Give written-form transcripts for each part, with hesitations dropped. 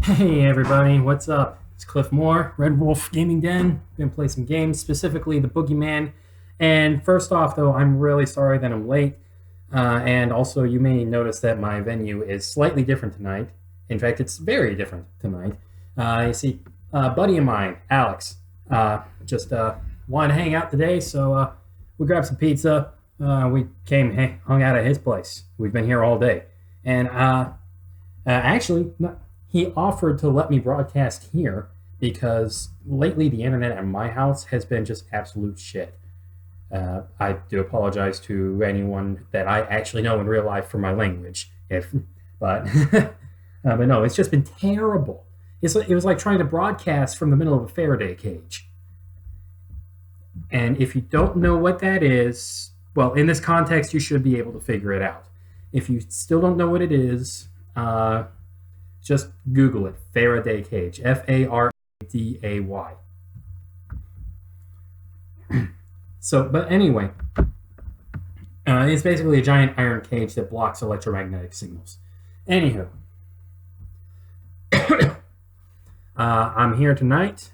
Hey everybody, what's up? It's Cliff Moore, Red Wolf Gaming Den. Gonna play some games, specifically the Boogeyman. And first off, though, I'm really sorry that I'm late. And also, you may notice that my venue is slightly different tonight. In fact, it's very different tonight. You see, a buddy of mine, Alex, just wanted to hang out today, so we grabbed some pizza. We hung out at his place. We've been here all day. And actually, he offered to let me broadcast here because lately the internet at my house has been just absolute shit. I do apologize to anyone that I actually know in real life for my language, but but no, it's just been terrible. It was like trying to broadcast from the middle of a Faraday cage. And if you don't know what that is, well, in this context, you should be able to figure it out. If you still don't know what it is, just Google it. Faraday cage. Faraday. So, but anyway, it's basically a giant iron cage that blocks electromagnetic signals. Anywho, I'm here tonight.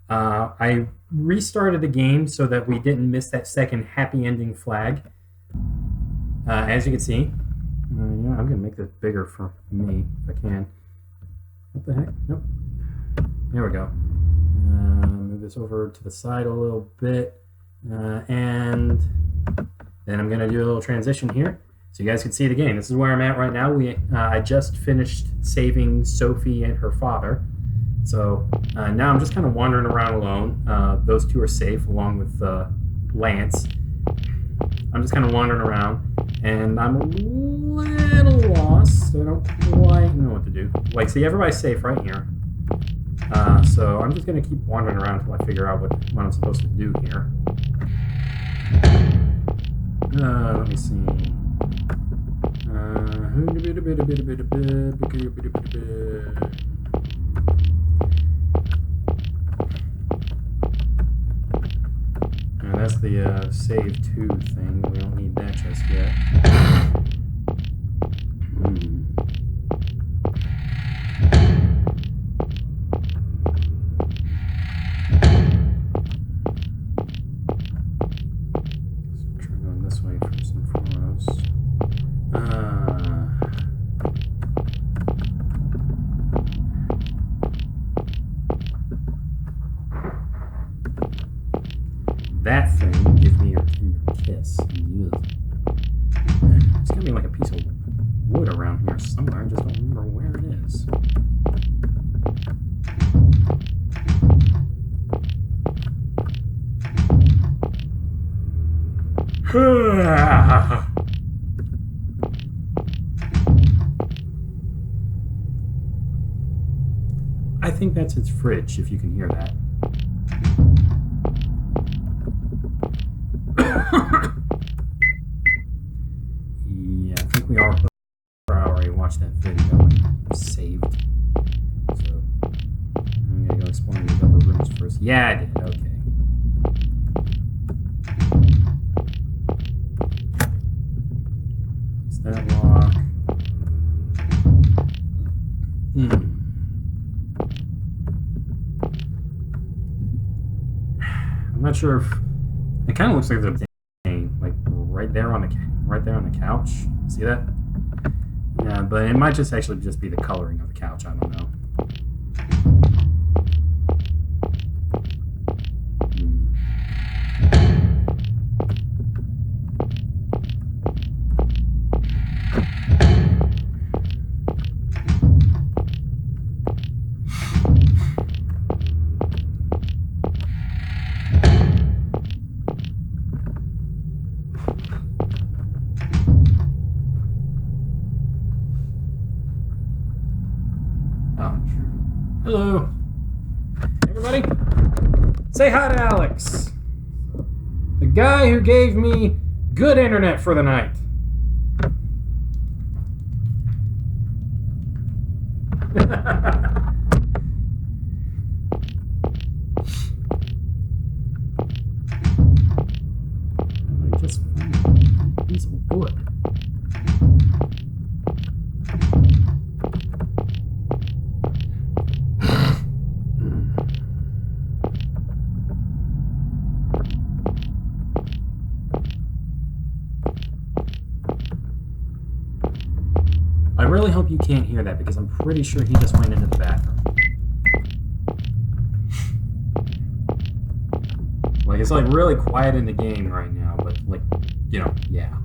I restarted the game so that we didn't miss that second happy ending flag. As you can see, I'm going to make this bigger for me if I can. What the heck? Nope. There we go. Move this over to the side a little bit. And then I'm going to do a little transition here so you guys can see the game. This is where I'm at right now. I just finished saving Sophie and her father. So now I'm just kind of wandering around alone. Those two are safe along with Lance. I'm just kind of wandering around, and I'm a little lost. I don't quite know what to do. Like, see, everybody's safe right here. So I'm just going to keep wandering around until I figure out what I'm supposed to do here. Let me see. That's the save to thing. We don't need that just yet. Try going this way first and foremost. That thing gives me your tender kiss. There's gotta be like a piece of wood around here somewhere. I just don't remember where it is. I think that's its fridge, if you can hear that. Yeah, I think we already watched that video and saved. So I'm gonna go exploring these upper rooms first. Yeah, I did. Okay. Is that lock? I'm not sure if it kind of looks like there's a like right there on the couch. See that? Yeah, but it might just actually just be the coloring of the couch. I don't know. Hello, everybody. Say hi to Alex, the guy who gave me good internet for the night. I just found a piece of wood. really hope you can't hear that because I'm pretty sure he just went into the bathroom. Like, it's like really quiet in the game right now, but like, you know, yeah.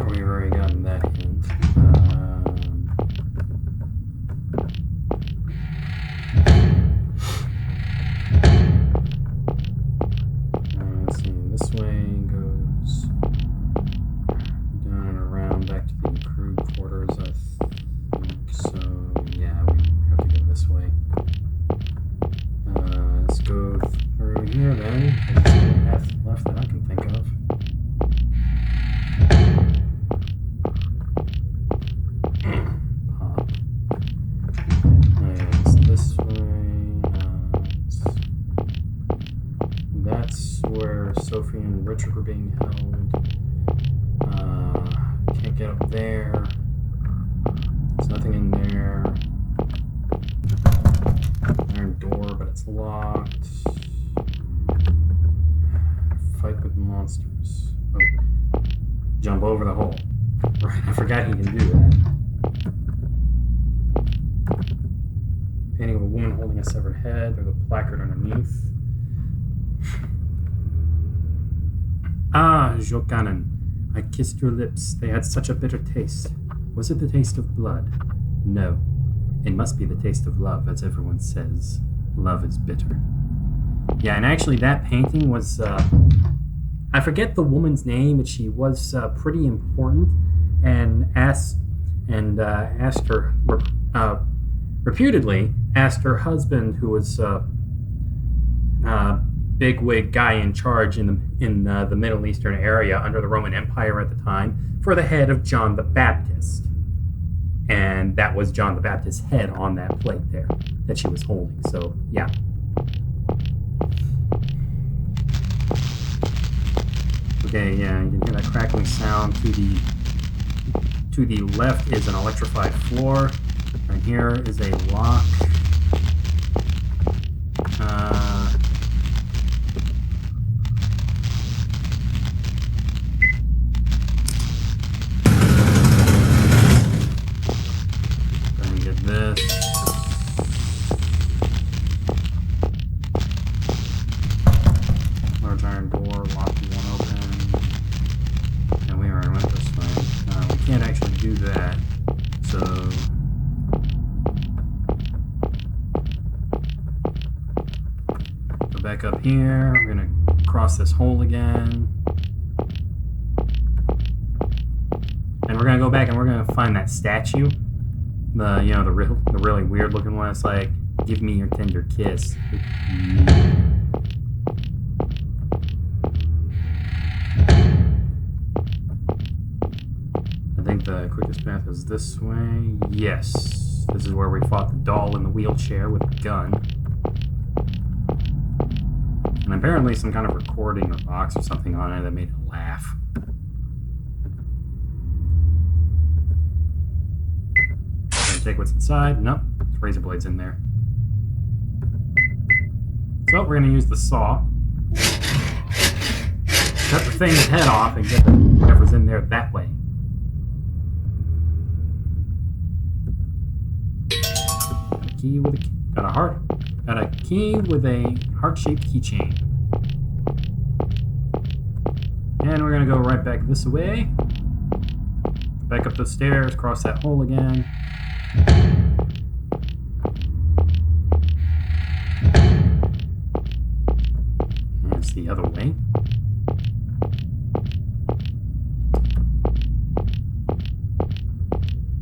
We've already gotten that hint. Let's see, this way goes down and around back to the crew quarters, I think. So, yeah, we have to go this way. Let's go through here then. There's no path left that I can think of. Pop. It's this way. That's where Sophie and Richard were being held. Can't get up there. There's nothing in there. Iron door, but it's locked. Fight with monsters. Oh. Jump over the hole. Right, I forgot he can do that. Painting of a woman holding a severed head. There's a placard underneath. Ah, Jokanan, I kissed your lips. They had such a bitter taste. Was it the taste of blood? No. It must be the taste of love, as everyone says. Love is bitter. Yeah, and actually that painting was, I forget the woman's name, but she was pretty important, and reputedly asked her husband, who was bigwig guy in charge in the Middle Eastern area under the Roman Empire at the time, for the head of John the Baptist. And that was John the Baptist's head on that plate there that she was holding. So, yeah. Okay, yeah, you can hear that crackling sound. To the left is an electrified floor. Right here is a lock. Gonna get this. Large iron door, locked one open. And we already went this way. We can't actually do that, so go back up here. We're gonna cross this hole again, and we're gonna go back and we're gonna find that statue. The really weird looking one. It's like, give me your tender kiss. I think the quickest path is this way. Yes. This is where we fought the doll in the wheelchair with a gun. And apparently some kind of recording or box or something on it that made it laugh. Gonna take what's inside. Nope. There's razor blades in there. So we're gonna use the saw. Cut the thing's head off and get whatever's in there that way. Got a key with a heart-shaped keychain. And we're gonna go right back this way. Back up the stairs, cross that hole again. And it's the other way.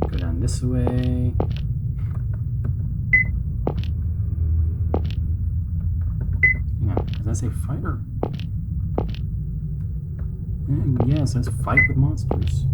Go down this way. Does that say fighter? Yeah, it says fight with monsters.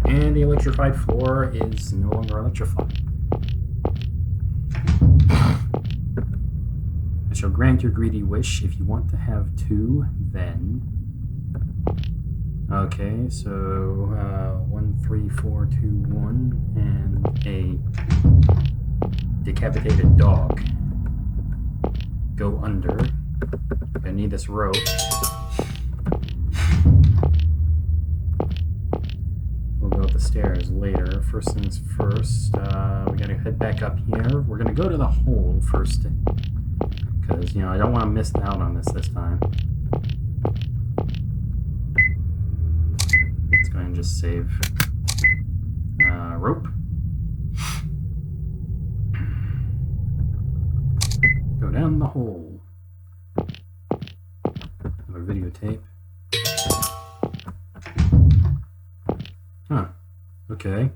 And the electrified floor is no longer electrified. I shall grant your greedy wish. If you want to have two, then... Okay, so 1, 3, 4, 2, 1, and a decapitated dog. Go under. I need this rope. We'll go up the stairs later. First things first, we gotta head back up here. We're gonna go to the hole first, because, you know, I don't want to miss out on this time. Let's go ahead and just save rope. Go down the hole. Have a videotape. Huh. Okay.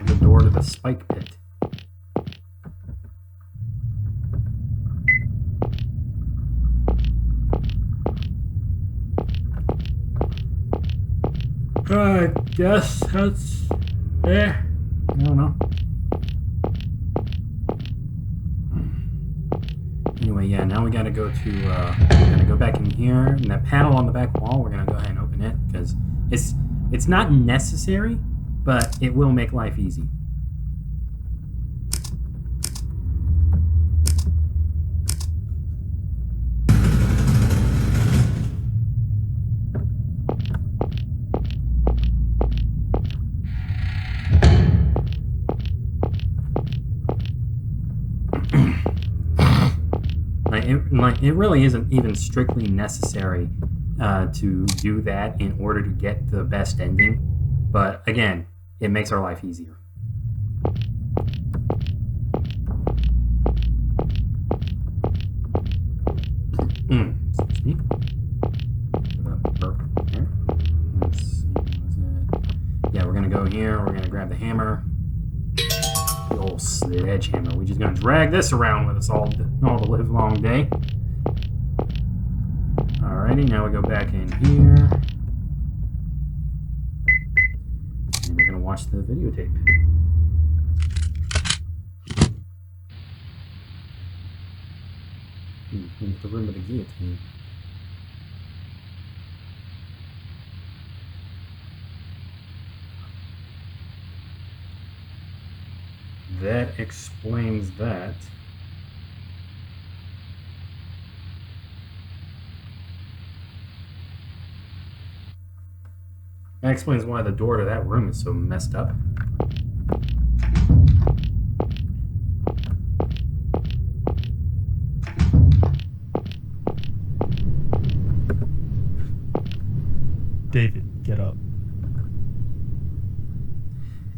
The door to the spike pit. I guess that's... I don't know. Anyway, yeah, now we gotta go to, we're gonna go back in here, and that panel on the back wall, we're gonna go ahead and open it, because it's not necessary, but it will make life easy. It really isn't even strictly necessary to do that in order to get the best ending, but again, it makes our life easier. Excuse me. Here. Let's see, was it? Yeah, we're gonna go here. We're gonna grab the hammer. The old sledgehammer. We're just gonna drag this around with us all the live long day. Alrighty, now we go back in here. And we're gonna watch the videotape. Into the room of the guillotine. That explains that. That explains why the door to that room is so messed up. David, get up.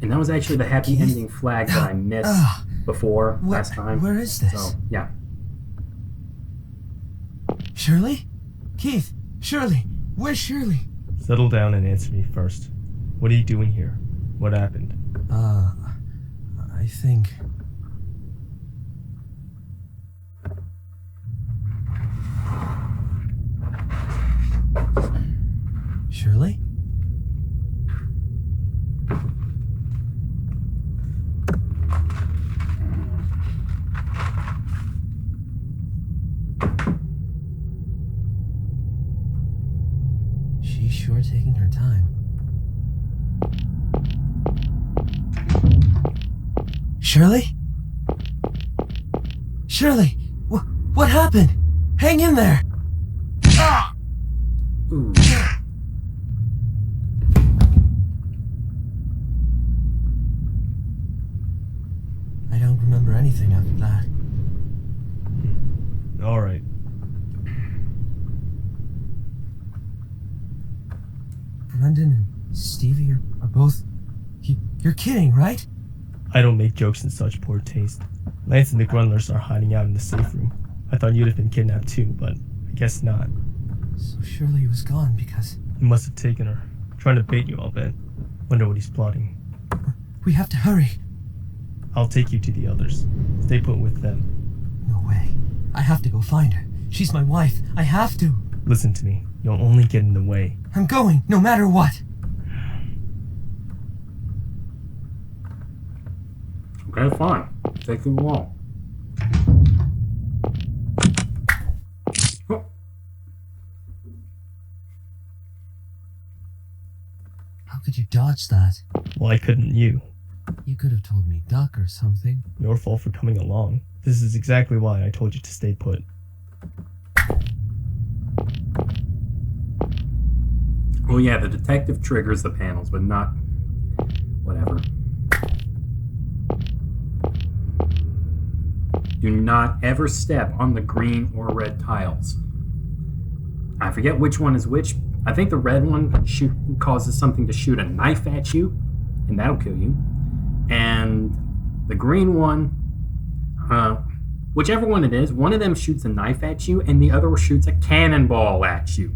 And that was actually the happy ending flag that I missed before last time. Where is this? So, yeah. Shirley? Keith, Shirley, where's Shirley? Settle down and answer me first. What are you doing here? What happened? I think... Shirley? She's sure taking her time. Shirley? Shirley! What happened? Hang in there! Ooh. I don't remember anything after that. All right. Brendan and Stevie are both... You're kidding, right? I don't make jokes in such poor taste. Lance and the Grundlers are hiding out in the safe room. I thought you'd have been kidnapped too, but I guess not. So Shirley was gone because... He must have taken her. Trying to bait you, I'll bet. Wonder what he's plotting. We have to hurry. I'll take you to the others. Stay put with them. No way. I have to go find her. She's my wife. I have to. Listen to me. You'll only get in the way. I'm going, no matter what. Okay, fine. Take you along. Oh. How could you dodge that? Why couldn't you? You could have told me duck or something. Your fault for coming along. This is exactly why I told you to stay put. Oh yeah, the detective triggers the panels, but not... whatever. Do not ever step on the green or red tiles. I forget which one is which. I think the red one causes something to shoot a knife at you, and that'll kill you. And the green one, whichever one it is, one of them shoots a knife at you, and the other one shoots a cannonball at you.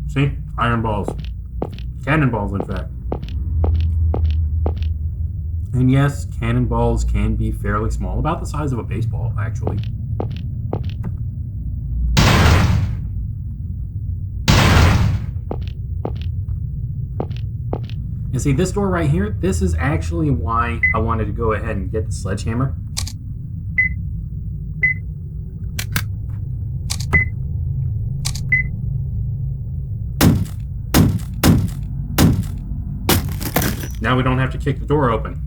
See? Iron balls. Cannonballs, in fact. And yes, cannonballs can be fairly small, about the size of a baseball, actually. And see, this door right here, this is actually why I wanted to go ahead and get the sledgehammer. Now we don't have to kick the door open.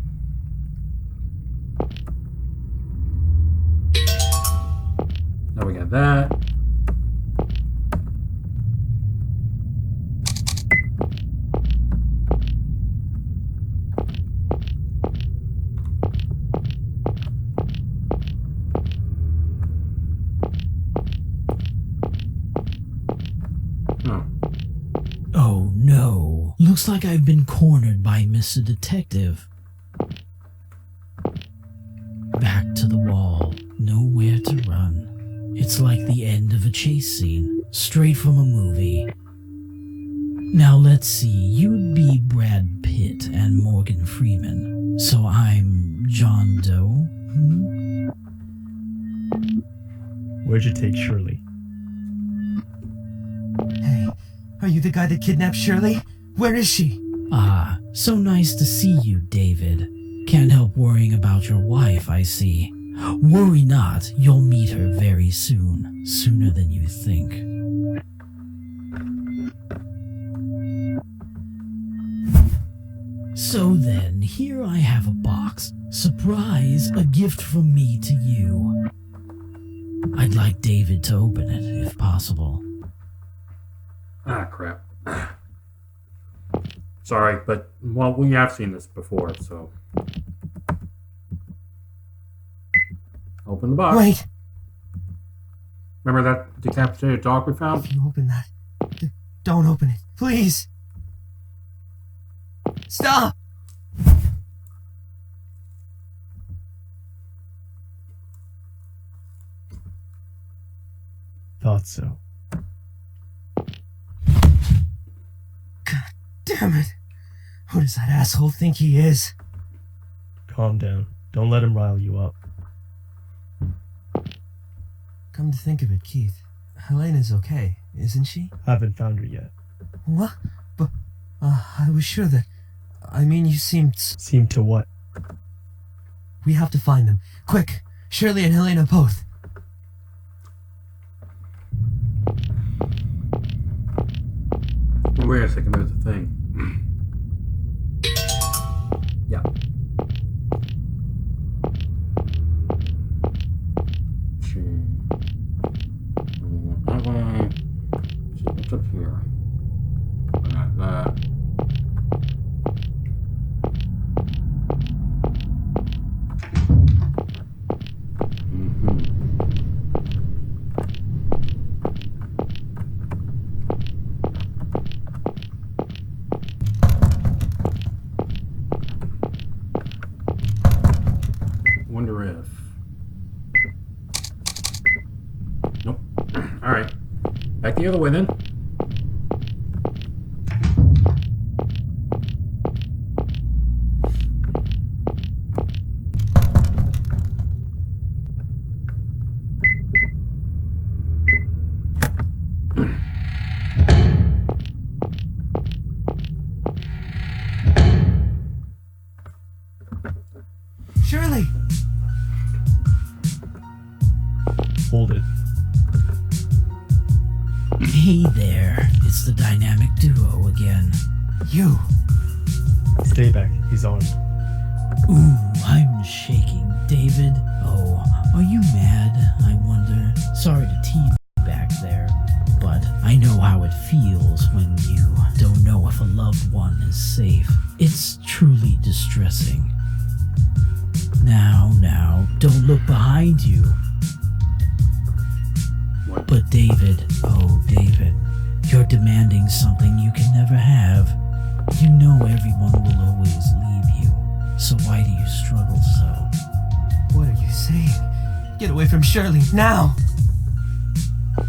Now we got that. Oh no. Looks like I've been cornered by Mr. Detective. Back to the wall. Nowhere to run. It's like the end of a chase scene. Straight from a movie. Now let's see. You'd be Brad Pitt and Morgan Freeman. So I'm John Doe? Where'd you take Shirley? Hey, are you the guy that kidnapped Shirley? Where is she? Ah, so nice to see you, David. Can't help worrying about your wife, I see. Worry not, you'll meet her very soon. Sooner than you think. So then, here I have a box. Surprise, a gift from me to you. I'd like David to open it, if possible. Ah, crap. Sorry, but, well, we have seen this before, so... Open the box. Wait! Remember that decapitated dog we found? If you open that, don't open it, please! Stop! Thought so. God damn it! Who does that asshole think he is? Calm down. Don't let him rile you up. Come to think of it, Keith, Helena's okay, isn't she? Haven't found her yet. What? But, I was sure that... I mean, you seemed... Seem to what? We have to find them. Quick! Shirley and Helena both. Wait a second, there's a thing. Yeah. What's up here? Got that. Wonder if. Nope. Alright. Back the other way then. Shirley! Hold it. Hey there, it's the dynamic duo again. You! Stay back. He's armed. Ooh, I'm shaking. David? Oh, are you mad, I wonder? Sorry to tease you back there, but I know how it feels when you don't know if a loved one is safe. It's truly distressing. Now, don't look behind you. What? But David, oh David, you're demanding something you can never have. You know everyone will always leave you, so why do you struggle so? What are you saying? Get away from Shirley, now!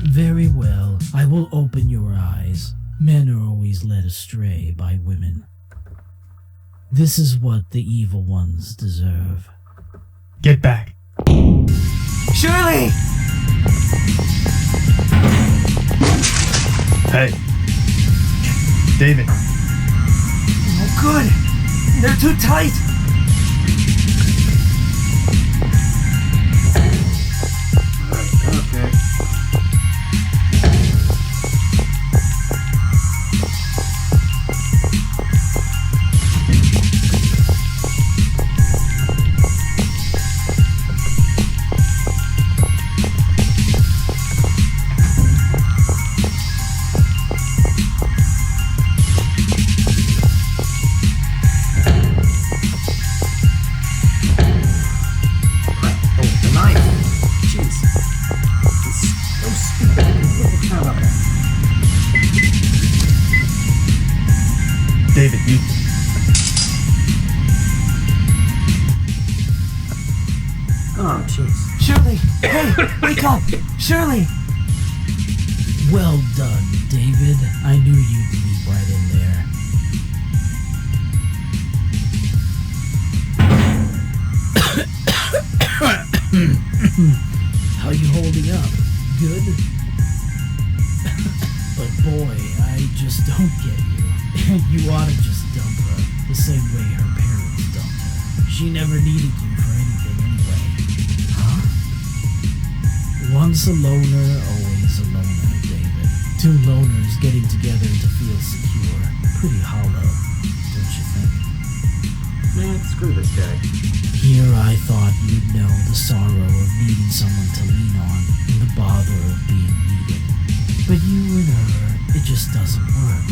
Very well, I will open your eyes. Men are always led astray by women. This is what the evil ones deserve. Get back. Shirley! Hey. David. Oh, good! They're too tight! Okay. David, you... Oh, jeez. Shirley! Hey! Wake up! Shirley! Well done, David. I knew you'd leap right in there. How you holding up? Good? But boy, I just don't get you. You ought to just dump her, the same way her parents dumped her. She never needed you for anything anyway. Huh? Once a loner, always a loner, David. Two loners getting together to feel secure. Pretty hollow, don't you think? Man, screw this guy. Here I thought you'd know the sorrow of needing someone to lean on and the bother of being needed. But you and her, it just doesn't work.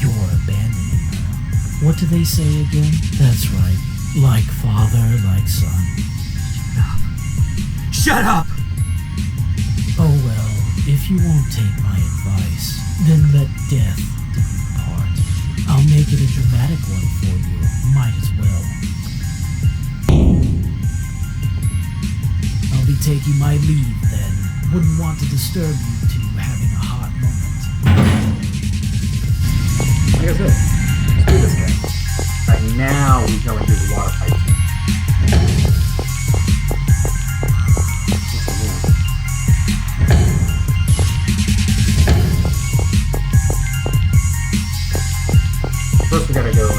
You're abandoning her. What do they say again? That's right. Like father, like son. Shut up! Oh well, if you won't take my advice, then let death do you part. I'll make it a dramatic one for you. Might as well. I'll be taking my leave then. Wouldn't want to disturb you two having a hot moment. Like I said, screw this guy. Right now, we go into the water pipe. First, we gotta go and.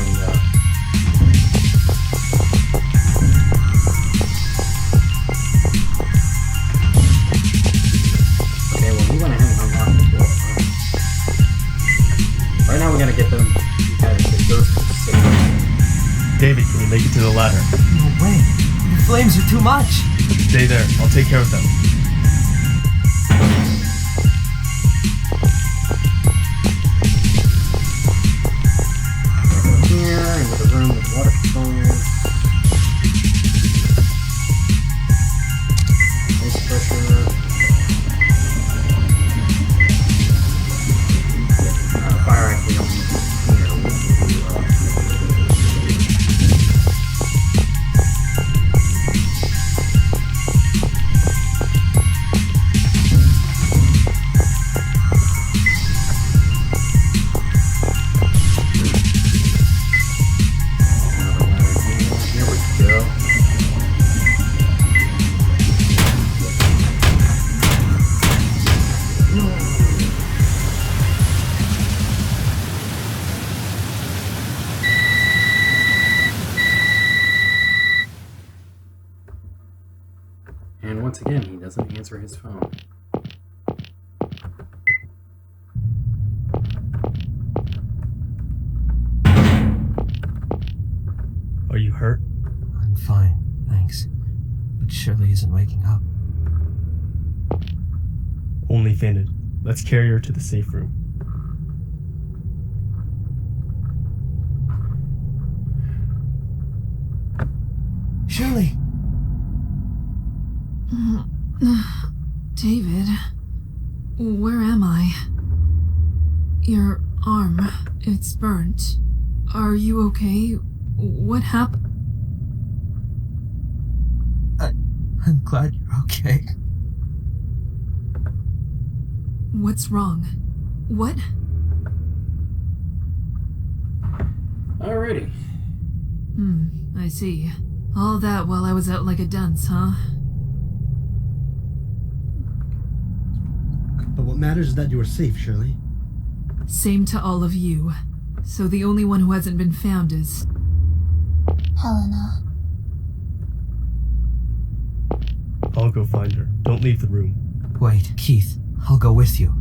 Okay, well, we went ahead and unlocked the door. Right now, we gotta get them. We gotta get those safe. David, can you make it to the ladder? No way. The flames are too much. Stay there. I'll take care of them. Again, he doesn't answer his phone. Are you hurt? I'm fine, thanks. But Shirley isn't waking up. Only fainted. Let's carry her to the safe room. Shirley! David, where am I? Your arm, it's burnt. Are you okay? What happened? I'm glad you're okay. What's wrong? What? Alrighty. I see. All that while I was out like a dunce, huh? But what matters is that you are safe, Shirley. Same to all of you. So the only one who hasn't been found is... Helena. I'll go find her. Don't leave the room. Wait, Keith, I'll go with you.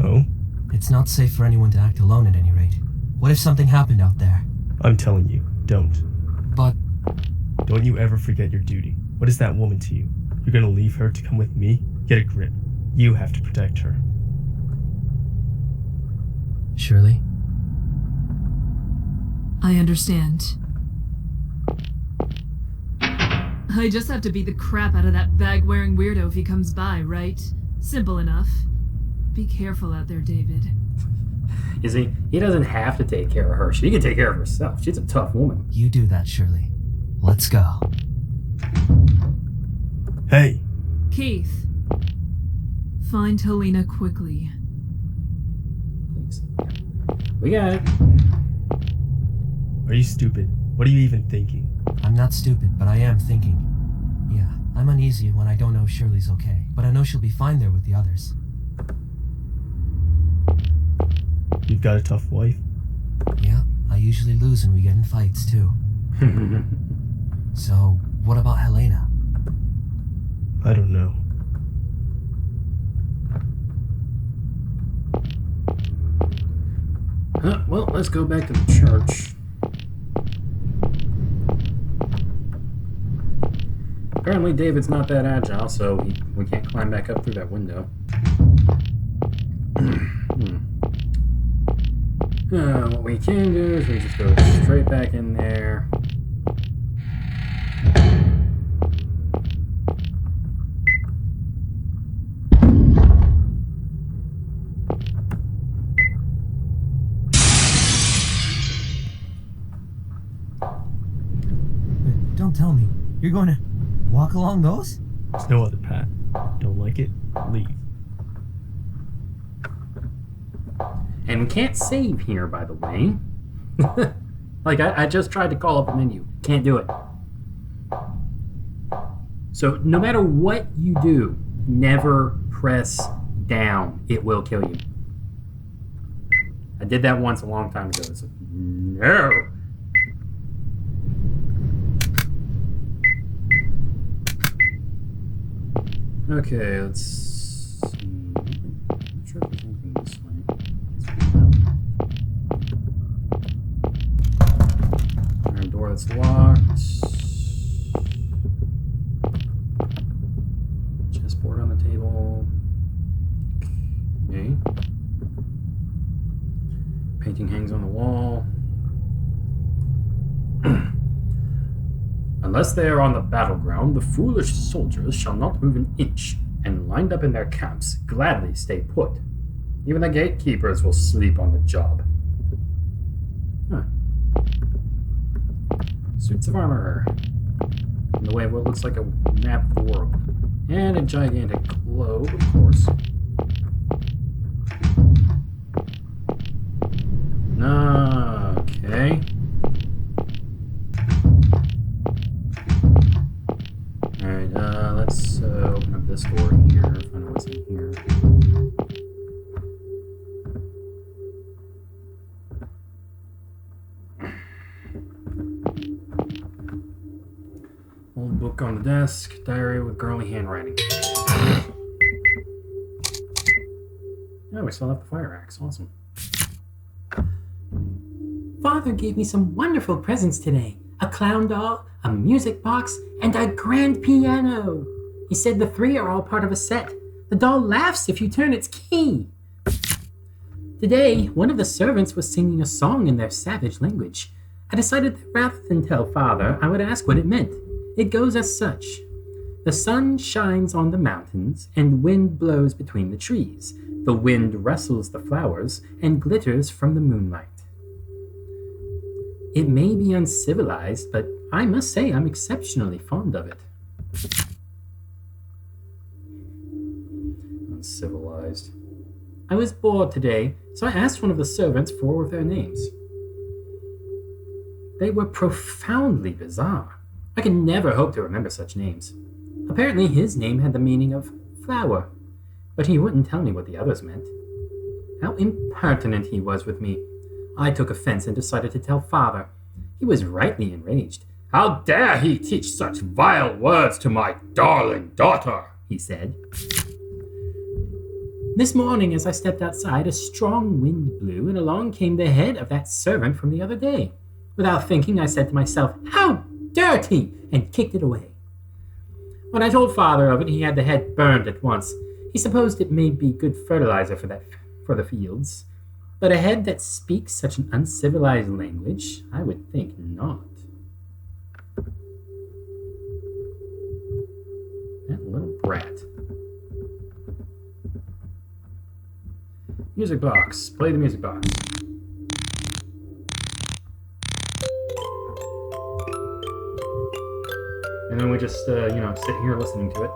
Oh? It's not safe for anyone to act alone at any rate. What if something happened out there? I'm telling you, don't. But... Don't you ever forget your duty. What is that woman to you? You're gonna leave her to come with me? Get a grip. You have to protect her. Shirley? I understand. I just have to beat the crap out of that bag-wearing weirdo if he comes by, right? Simple enough. Be careful out there, David. You see, he doesn't have to take care of her. She can take care of herself. She's a tough woman. You do that, Shirley. Let's go. Hey! Keith. Find Helena quickly. Please. We got it. Are you stupid? What are you even thinking? I'm not stupid, but I am thinking. Yeah, I'm uneasy when I don't know if Shirley's okay, but I know she'll be fine there with the others. You've got a tough wife. Yeah, I usually lose when we get in fights, too. So, what about Helena? I don't know. Well, let's go back to the church. Apparently David's not that agile, so we can't climb back up through that window. What we can do is we just go straight back in there. Don't tell me. You're going to walk along those? There's no other path. Don't like it? Leave. And we can't save here, by the way. Like, I just tried to call up the menu. Can't do it. So, no matter what you do, never press down. It will kill you. I did that once a long time ago. So, no! Okay, let's see. I'm not sure if there's anything this way. Iron door that's locked. Chessboard on the table. Okay. Painting hangs on the wall. Unless they are on the battleground, the foolish soldiers shall not move an inch, and lined up in their camps, gladly stay put. Even the gatekeepers will sleep on the job. Huh. Suits of armor. In the way of what looks like a map of the world. And a gigantic globe, of course. Okay. Alright, let's open up this door here, find out what's in here. Old Book on the desk, diary with girly handwriting. Oh, we still have the fire axe. Awesome. Father gave me some wonderful presents today. A clown doll, a music box, and a grand piano. He said the three are all part of a set. The doll laughs if you turn its key. Today, one of the servants was singing a song in their savage language. I decided that rather than tell Father, I would ask what it meant. It goes as such. The sun shines on the mountains, and wind blows between the trees. The wind rustles the flowers and glitters from the moonlight. It may be uncivilized, but I must say I'm exceptionally fond of it. Uncivilized. I was bored today, so I asked one of the servants for their names. They were profoundly bizarre. I could never hope to remember such names. Apparently his name had the meaning of flower, but he wouldn't tell me what the others meant. How impertinent he was with me. I took offense and decided to tell Father. He was rightly enraged. "How dare he teach such vile words to my darling daughter," he said. This morning, as I stepped outside, a strong wind blew, and along came the head of that servant from the other day. Without thinking, I said to myself, "How dirty!" and kicked it away. When I told Father of it, he had the head burned at once. He supposed it may be good fertilizer for the fields. But a head that speaks such an uncivilized language, I would think not. That little brat. Music box. Play the music box. And then we just, sit here listening to it.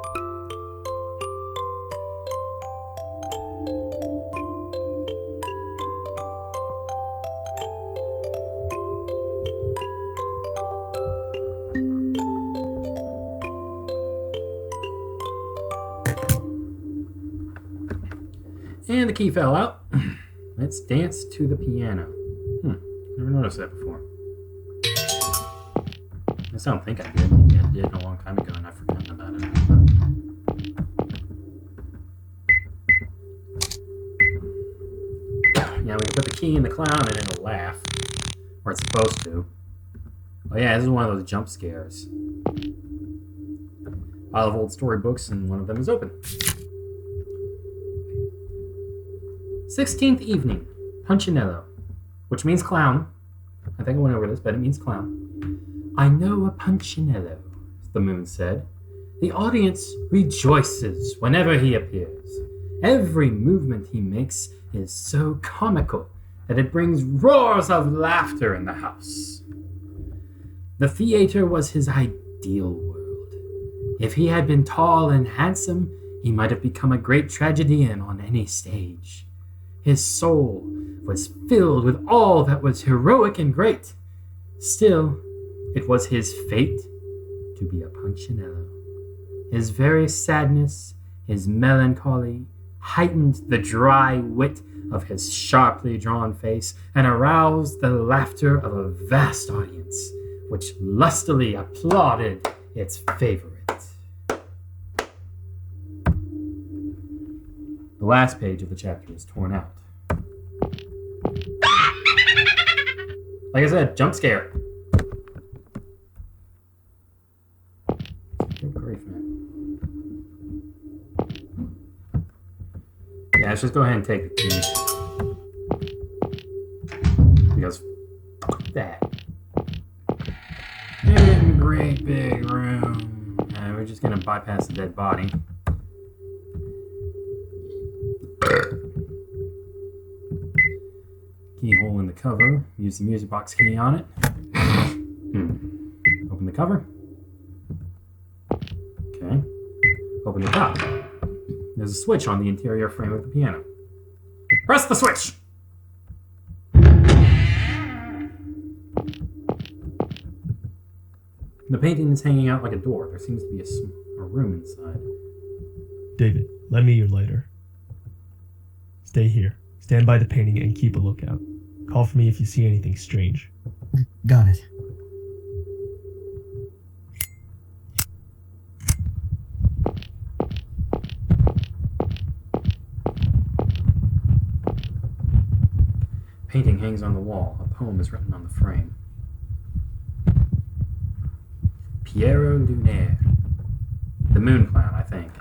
And the key fell out. Let's dance to the piano. Never noticed that before. I don't think I did. Maybe I did a long time ago and I've forgotten about it. Yeah, we can put the key in the clown and it'll laugh. Or it's supposed to. Oh yeah, this is one of those jump scares. Pile of old storybooks and one of them is open. 16th evening, Punchinello, which means clown. I think I went over this, but it means clown. "I know a Punchinello," the moon said. "The audience rejoices whenever he appears. Every movement he makes is so comical that it brings roars of laughter in the house. The theater was his ideal world. If he had been tall and handsome, he might have become a great tragedian on any stage. His soul was filled with all that was heroic and great. Still, it was his fate to be a Punchinello. His very sadness, his melancholy, heightened the dry wit of his sharply drawn face and aroused the laughter of a vast audience, which lustily applauded its favorite." The last page of the chapter is torn out. Like I said, jump scare. Good grief, man. Yeah, let's just go ahead and take the key. Because that. And great big room. We're just gonna bypass the dead body. Keyhole in the cover. Use the music box key on it. Open the cover. Okay. Open the top. There's a switch on the interior frame of the piano. Press the switch! The painting is hanging out like a door. There seems to be a room inside. David, lend me your lighter. Stay here. Stand by the painting and keep a lookout. Call for me if you see anything strange. Got it. painting hangs on the wall. A poem is written on the frame. Piero Lunaire. The moon clown, I think.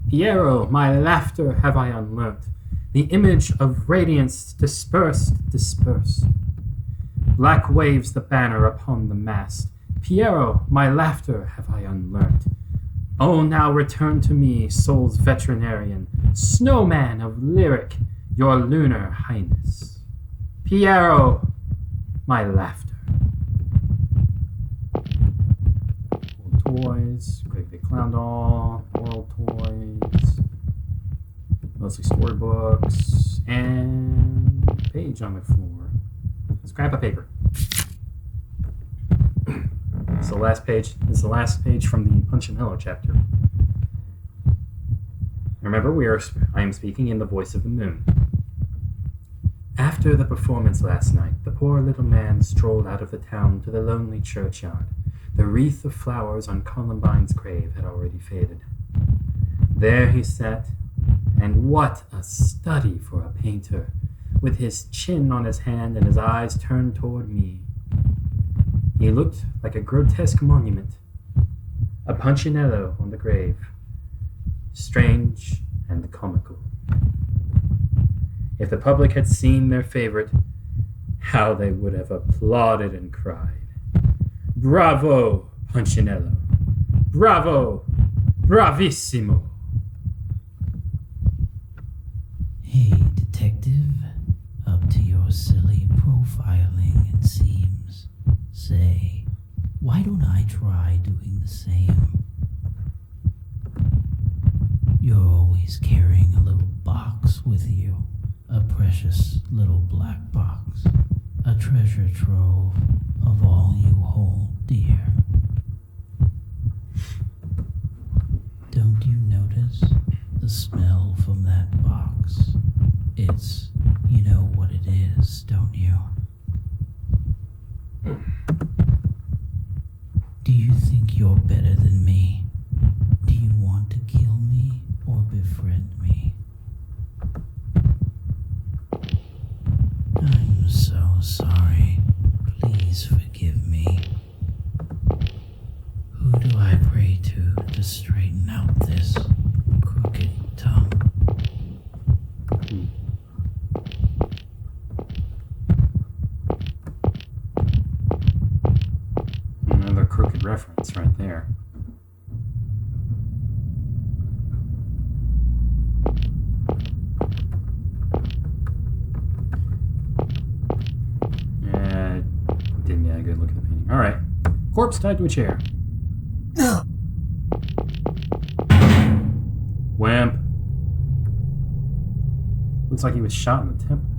Piero, my laughter have I unlearnt. The image of radiance dispersed. Black waves the banner upon the mast. Piero, my laughter have I unlearnt. Oh, now return to me, soul's veterinarian, snowman of lyric, your lunar highness. Piero, my laughter. Old toys, Greg the Clown Doll, world toys, mostly storybooks, and a page on the floor. Scrap of paper. This is the last page. This is the last page from the Punchinello chapter. Remember, I am speaking in the voice of the moon. After the performance last night, the poor little man strolled out of the town to the lonely churchyard. The wreath of flowers on Columbine's grave had already faded. There he sat, and what a study for a painter, with his chin on his hand and his eyes turned toward me. He looked like a grotesque monument, a Punchinello on the grave, strange and comical. If the public had seen their favorite, how they would have applauded and cried. Bravo, Punchinello! Bravo! Bravissimo! Hey, detective. Up to your silly profiling, it seems. Say, why don't I try doing the same? You're always carrying a little box with you. A precious little black box. A treasure trove of all you hold dear. Don't you notice the smell from that box? It's, you know what it is, don't you? Do you think you're better than me? Do you want to kill me or befriend me? I'm so sorry. Please forgive me. Who do I pray to straighten out this crooked tongue? Another crooked reference right there. Yeah, didn't get a good look at the painting. All right. Corpse tied to a chair. Wimp. Looks like he was shot in the temple.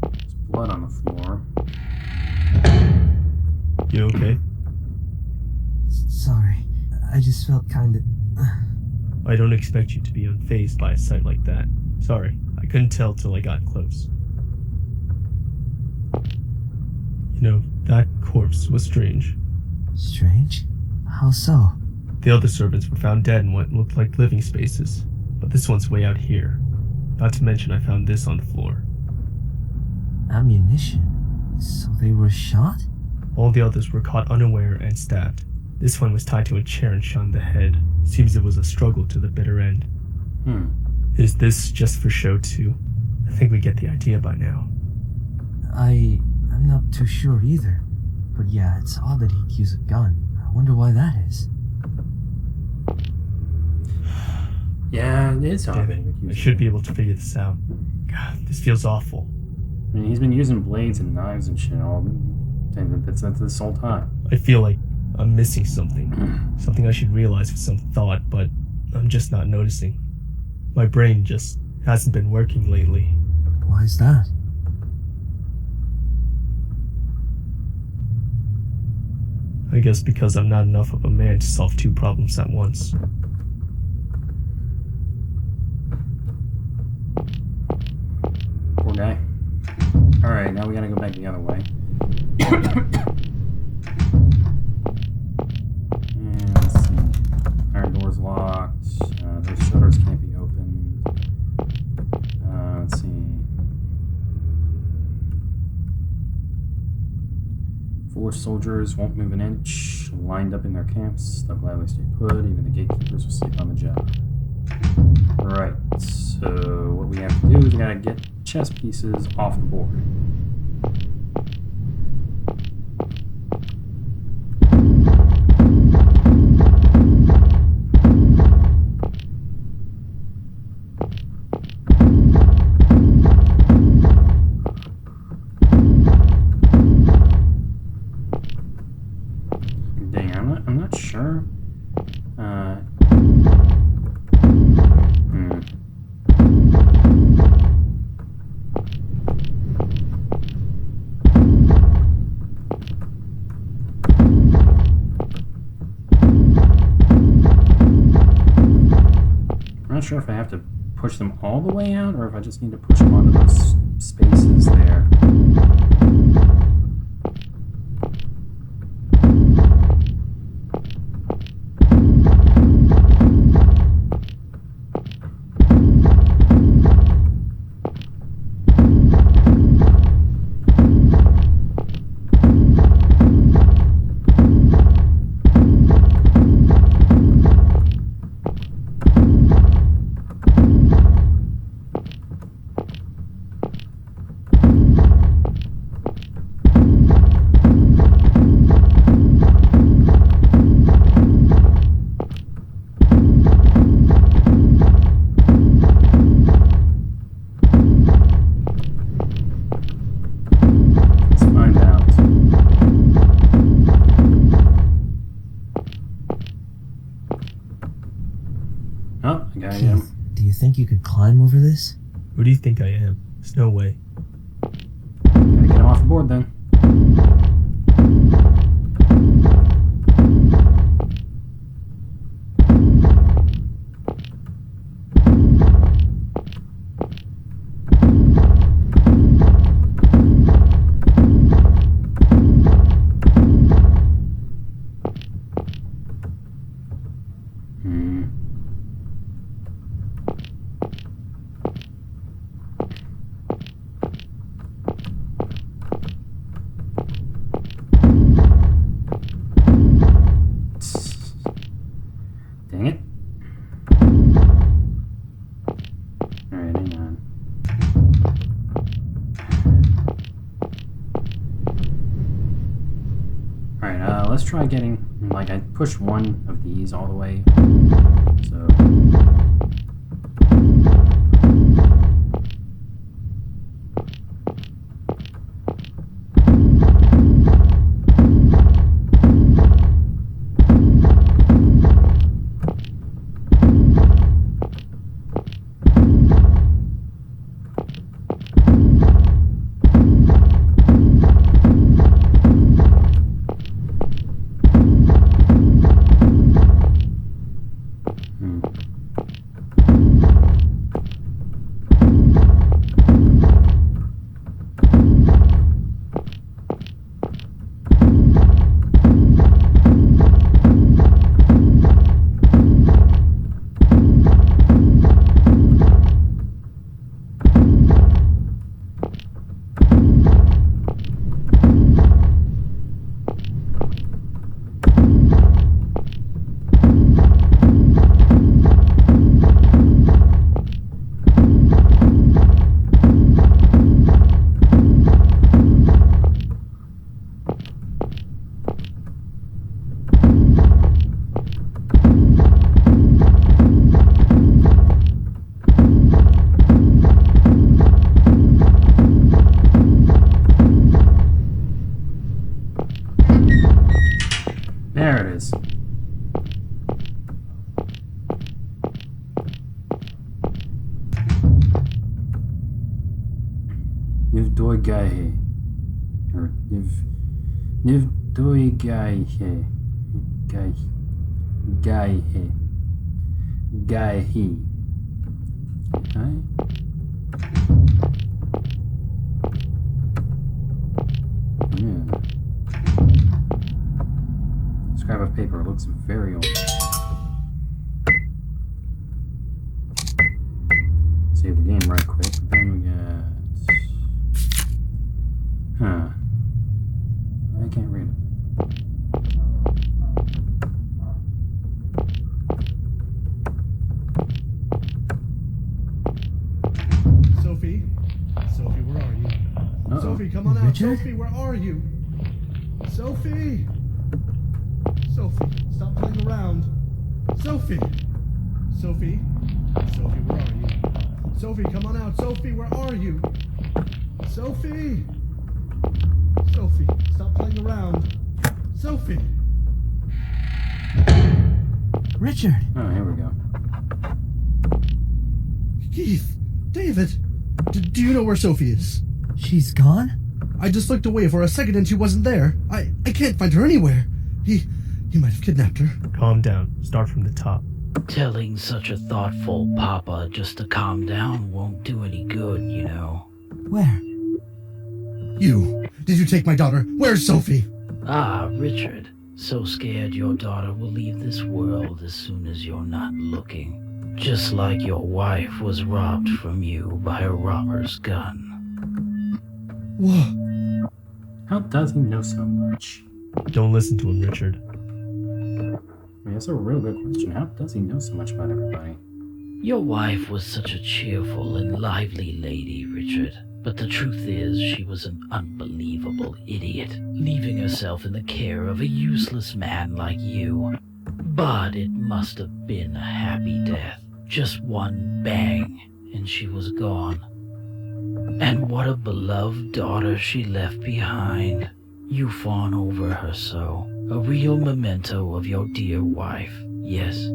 There's blood on the floor. You okay? Sorry. I just felt kinda... I don't expect you to be unfazed by a sight like that. Sorry, I couldn't tell till I got close. You know, that corpse was strange. Strange? How so? The other servants were found dead in what looked like living spaces, but this one's way out here. Not to mention I found this on the floor. Ammunition? So they were shot? All the others were caught unaware and stabbed. This one was tied to a chair and shot in the head. Seems it was a struggle to the bitter end. Is this just for show too? I think we get the idea by now. I'm not too sure either. But yeah, it's odd that he'd use a gun. I wonder why that is. Yeah, it is odd. Damn it. I should be able to figure this out. God, this feels awful. I mean, he's been using blades and knives and shit all that's this whole time. I feel like I'm missing something. Something I should realize with some thought, but I'm just not noticing. My brain just hasn't been working lately. Why is that? I guess because I'm not enough of a man to solve two problems at once. Poor guy. Alright, now we gotta go back the other way. And let's see. Iron door's locked. Those shutters can't be opened. soldiers won't move an inch, lined up in their camps. They'll gladly stay put. Even the gatekeepers will sleep on the job. Right, so what we have to do is we gotta get chess pieces off the board. Dang, I'm not sure. I'm not sure if I have to push them all the way out or if I just need to push them onto those spaces there. Oh, I got him. Keith, do you think you could climb over this? Who do you think I am? There's no way. Gotta get him off the board then. Dang it. Alright, hang on. Alright, let's try getting, like, I pushed one of these all the way, so... There it is. Niv doi gai he. Or Niv doi gai he. Gai he. Gai he. Okay. Yeah. Scrap of paper. It looks very old. Save the game right quick. Then we got... Huh. I can't read it. Sophie, come on out. Richard? Sophie, where are you? Sophie! Sophie, stop playing around. Sophie! Sophie? Sophie, where are you? Sophie, come on out. Sophie, where are you? Sophie! Sophie, stop playing around. Sophie! Richard! Oh, here we go. Keith! David! Do you know where Sophie is? She's gone? I just looked away for a second and she wasn't there. I can't find her anywhere. He might have kidnapped her. Calm down. Start from the top. Telling such a thoughtful papa just to calm down won't do any good, you know. Where? Did you take my daughter? Where's Sophie? Ah, Richard. So scared your daughter will leave this world as soon as you're not looking. Just like your wife was robbed from you by a robber's gun. Whoa. How does he know so much? Don't listen to him, Richard. I mean, that's a real good question. How does he know so much about everybody? Your wife was such a cheerful and lively lady, Richard. But the truth is, she was an unbelievable idiot, leaving herself in the care of a useless man like you. But it must have been a happy death. Just one bang, and she was gone. And what a beloved daughter she left behind. You fawn over her so. A real memento of your dear wife, yes.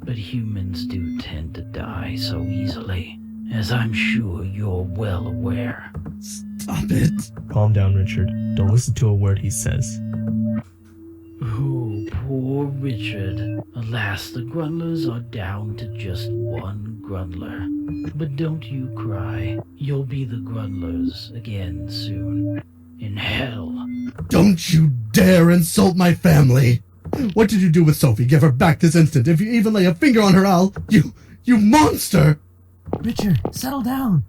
But humans do tend to die so easily, as I'm sure you're well aware. Stop it. Calm down, Richard. Don't listen to a word he says. Oh, poor Richard. Alas, the Grundlers are down to just one Grundler. But don't you cry. You'll be the Grundlers again soon. In hell. Don't you dare insult my family. What did you do with Sophie? Give her back this instant. If you even lay a finger on her, You monster! Richard, settle down.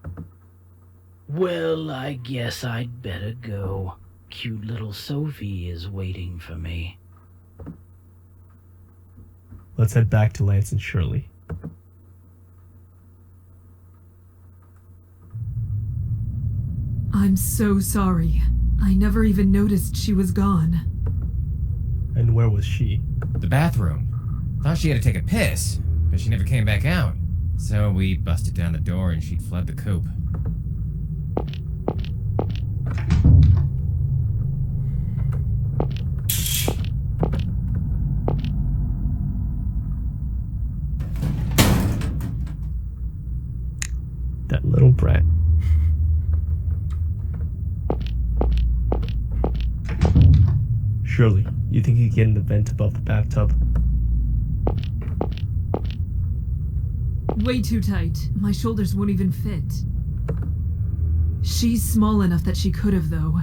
Well, I guess I'd better go. Cute little Sophie is waiting for me. Let's head back to Lance and Shirley. I'm so sorry. I never even noticed she was gone. And where was she? The bathroom. Thought she had to take a piss, but she never came back out. So we busted down the door and she'd fled the coop. That little brat. Shirley, you think you can get in the vent above the bathtub? Way too tight. My shoulders won't even fit. She's small enough that she could have, though.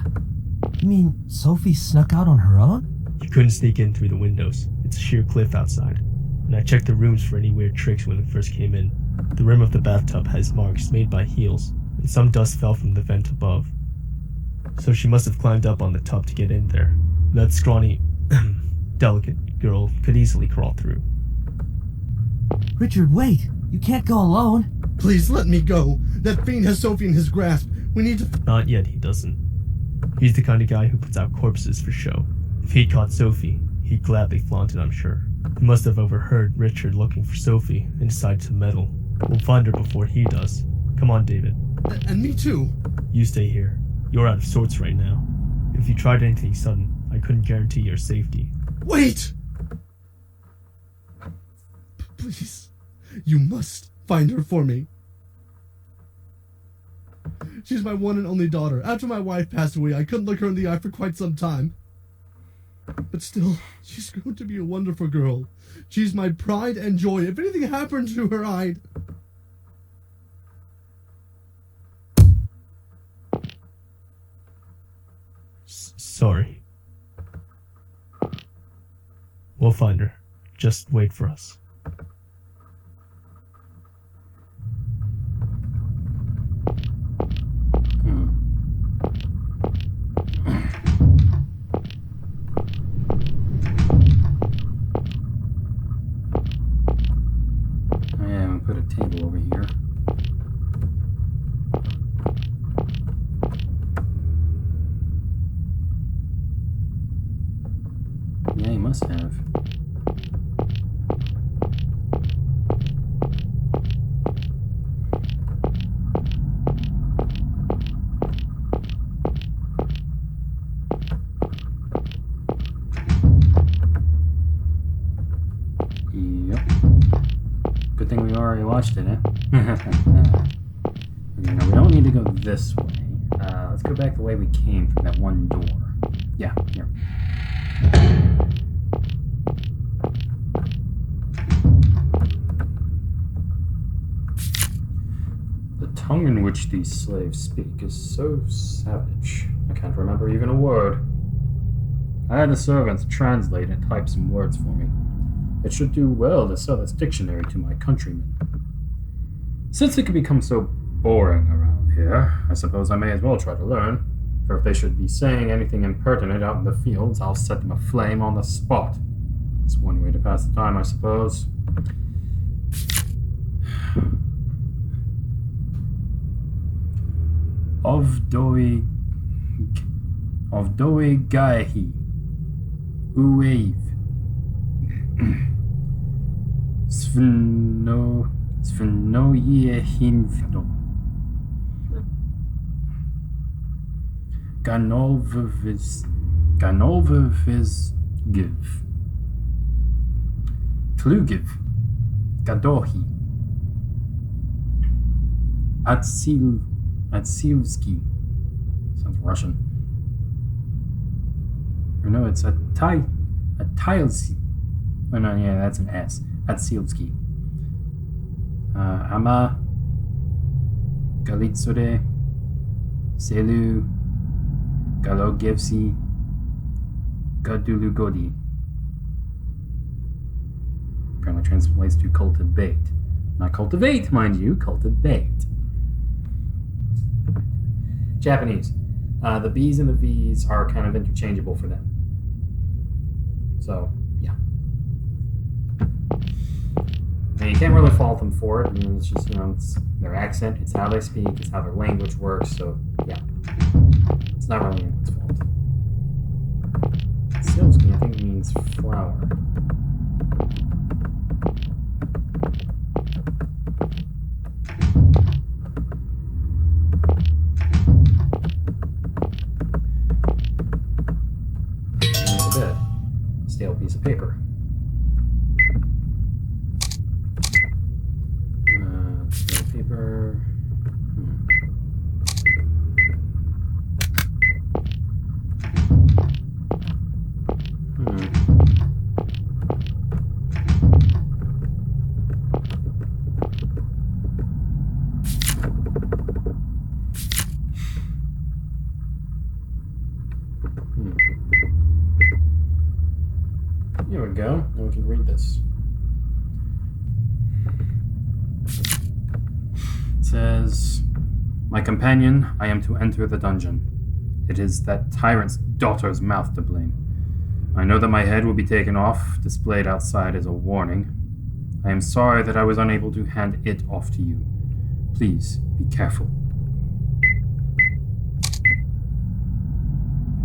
You mean Sophie snuck out on her own? You couldn't sneak in through the windows. It's a sheer cliff outside. And I checked the rooms for any weird tricks when we first came in. The rim of the bathtub has marks made by heels, and some dust fell from the vent above. So she must have climbed up on the tub to get in there. That scrawny, delicate girl could easily crawl through. Richard, wait! You can't go alone! Please let me go. That fiend has Sophie in his grasp. We need to... Not yet, he doesn't. He's the kind of guy who puts out corpses for show. If he'd caught Sophie, he'd gladly flaunt it, I'm sure. He must have overheard Richard looking for Sophie and decided to meddle. We'll find her before he does. Come on, David. And me too. You stay here. You're out of sorts right now. If you tried anything sudden, I couldn't guarantee your safety. Wait! Please. You must find her for me. She's my one and only daughter. After my wife passed away, I couldn't look her in the eye for quite some time. But still, she's grown to be a wonderful girl. She's my pride and joy. If anything happened to her, I'd... Sorry. We'll find her. Just wait for us. Put a table over here. think we already watched it, eh? Okay, no, we don't need to go this way. Let's go back the way we came from that one door. Yeah, here. The tongue in which these slaves speak is so savage. I can't remember even a word. I had the servants translate and type some words for me. It should do well to sell this dictionary to my countrymen. Since it can become so boring around here, I suppose I may as well try to learn. For if they should be saying anything impertinent out in the fields, I'll set them aflame on the spot. It's one way to pass the time, I suppose. Ovdoi Gaihi Uave Svenoyehinvno Ganolvavis Give Tlugiv Gadohi Atsilsky. Sounds Russian. Or no, it's a Tilesky. Oh no, yeah, that's an S. Atsilsky. Ama Galitsore Selu Galogevsi Gadulugodi. Apparently translates to cultivate. Not cultivate, mind you, cultivate. Japanese. The B's and the V's are kind of interchangeable for them. So, yeah. And you can't really fault them for it. I mean, it's just, it's their accent, it's how they speak, it's how their language works, so, yeah. It's not really anyone's fault. Silsky, I think, means flower. Stale piece of paper. Stale paper. Here we go. Now we can read this. It says, "My companion, I am to enter the dungeon. It is that tyrant's daughter's mouth to blame. I know that my head will be taken off, displayed outside as a warning. I am sorry that I was unable to hand it off to you. Please, be careful."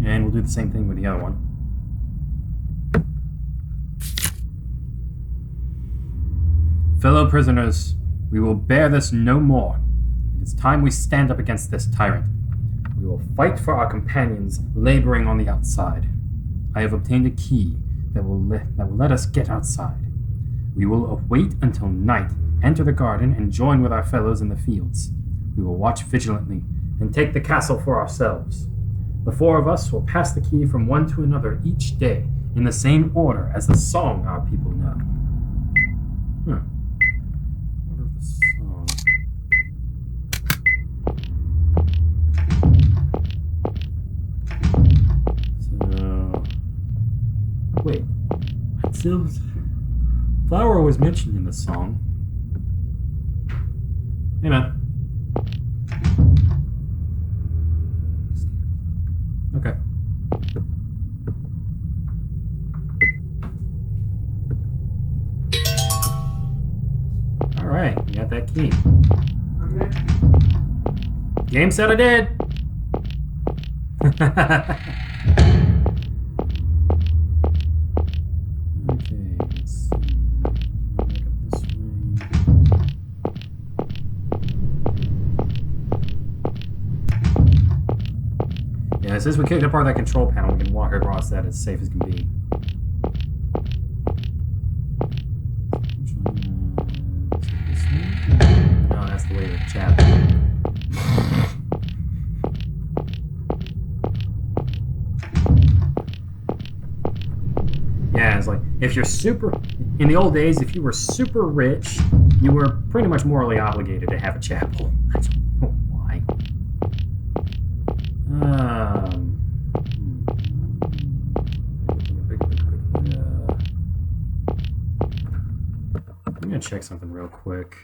And we'll do the same thing with the other one. "Fellow prisoners, we will bear this no more. It is time we stand up against this tyrant. We will fight for our companions laboring on the outside. I have obtained a key that will let us get outside. We will wait until night, enter the garden, and join with our fellows in the fields. We will watch vigilantly and take the castle for ourselves. The four of us will pass the key from one to another each day in the same order as the song our people know." Order of the song. So, wait. Sil's flower was mentioned in the song. Hey man. Okay. Alright, you got that key. Okay. Game said I did! Okay, let's see. Back up this way. Yeah, since we kicked apart that control panel, we can walk across that as safe as can be. that's the way to the chapel. Yeah, it's like, if you're super... In the old days, if you were super rich, you were pretty much morally obligated to have a chapel. I don't know why. I'm gonna check something real quick.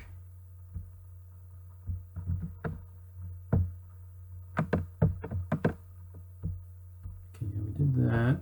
Okay, yeah, we did that.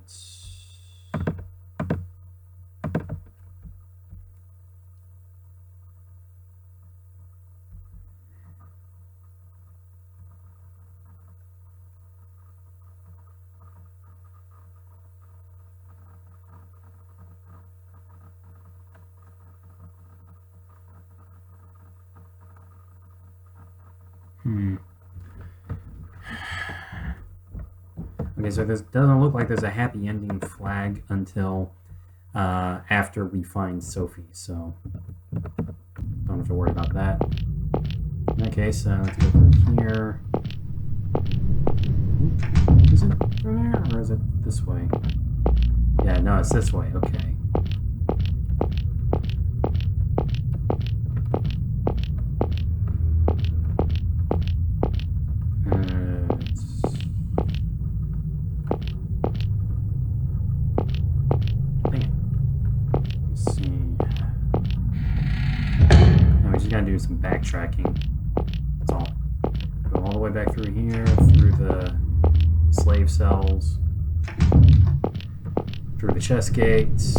Okay, so this doesn't look like there's a happy ending flag until after we find Sophie, so don't have to worry about that. In that case, let's go through here. Is it through there, or is it this way? Yeah, no, it's this way, okay. Gotta do some backtracking. That's all. Go all the way back through here, through the slave cells, through the chest gates.